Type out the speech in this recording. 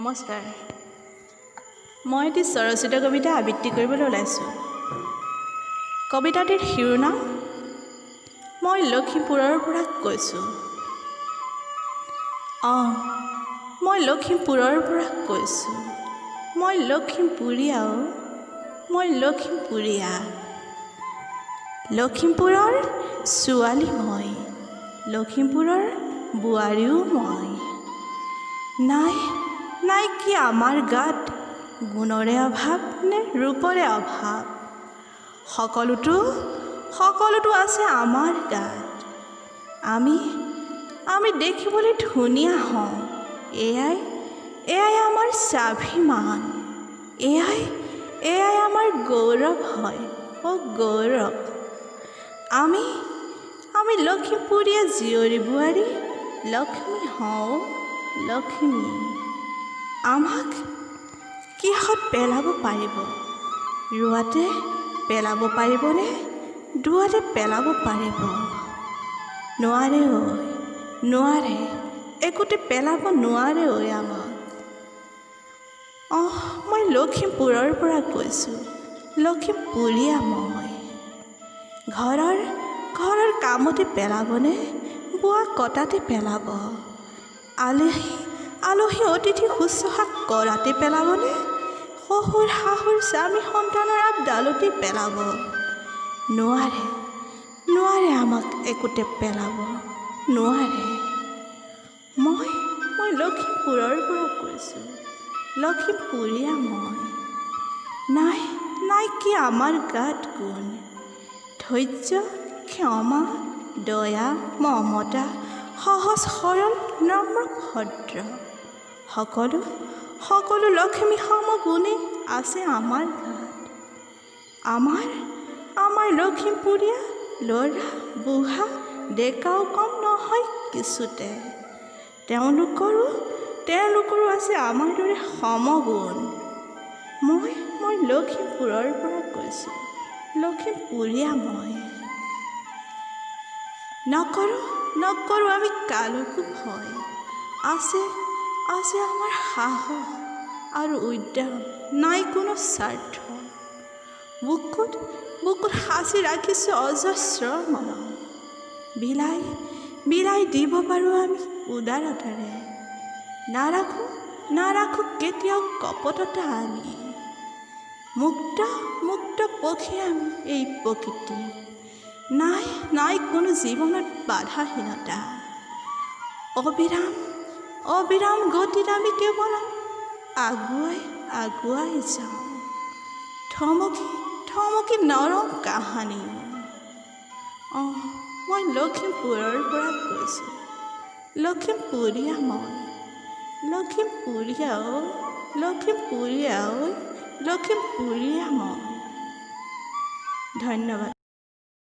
নমস্কাৰ। মই এটি স্বৰচিত কবিতা আবৃত্তি কৰিবলৈ ওলাইছোঁ। কবিতাটিৰ শিৰোনাম মই লখিমপুৰৰ পৰা কৈছোঁ। মই লখিমপুৰৰ পৰা কৈছোঁ। মই লখিমপুৰীয়াও, মই লখিমপুৰীয়া। লখিমপুৰৰ ছোৱালী মই, লখিমপুৰৰ বোৱাৰীও মই। নাই কি আমাৰ গাত গুণৰে অভাৱ নে ৰূপৰে অভাৱ? সকলোতো আছে আমাৰ গাত। আমি দেখিবলৈ ধুনীয়া হওঁ, এয়াই আমাৰ স্বাভিমান। এয়াই আমাৰ গৌৰৱ হয়, গৌৰৱ। আমি লখিমপুৰীয়া জীয়ৰী বোৱাৰী, লক্ষ্মী হওঁ, লক্ষ্মী। আমাক কিহত পেলাব পাৰিব? ৰোৱাতে পেলাব পাৰিবনে? দুৱাতে পেলাব পাৰিব? নোৱাৰে ঐ, নোৱাৰে, একোতে পেলাব নোৱাৰে ঐ আমাক। মই লখিমপুৰৰ পৰা কৈছোঁ, লখিমপুৰীয়া মই। ঘৰৰ কামতে পেলাবনে? বোৱা কটাতে পেলাব? আলহী অতিথি শুশ্ৰূষা কৰাতে পেলাবনে? শহুৰ শাহুৰ স্বামী সন্তানৰ আপডালতে পেলাব? নোৱাৰে আমাক একোতে পেলাব, নোৱাৰে। মই লখিমপুৰৰ পৰা কৈছোঁ, লখিমপুৰীয়া মই। নাই কি আমাৰ গাত গুণ, ধৈৰ্য, ক্ষমা, দয়া, মমতা, সহজ সৰল, নম্ৰ ভদ্ৰ। সকলো লক্ষ্মী সমগুণে আছে আমাৰ গাত। আমাৰ লখিমপুৰীয়া ল'ৰা বুঢ়া ডেকাও কম নহয় কিছুতে। তেওঁলোকৰো আছে আমাৰ দৰে সমগুণ। মই লখিমপুৰৰ পৰা কৈছোঁ, লখিমপুৰীয়া মই। নকৰোঁ আমি কালৈকো ভয়, আছে আমাৰ সাহস আৰু উদ্যম, নাই কোনো স্বাৰ্থ। বুকুত সাঁচি ৰাখিছোঁ অজস্ৰ মৰম। বিলাই দিব পাৰোঁ আমি উদাৰতাৰে। নাৰাখোঁ কেতিয়াও কপটতা আমি। মুক্ত পক্ষী আমি এই প্ৰকৃতি। নাই কোনো জীৱনত বাধাহীনতা। অবিৰাম গতিত আমি কেৱল আগুৱাই যাওঁ। থমকি নৰওঁ কাহানি। মই লখিমপুৰৰ পৰা কৈছোঁ, লখিমপুৰীয়া মই। লখিমপুৰীয়া লখিমপুৰীয়া মই। ধন্যবাদ।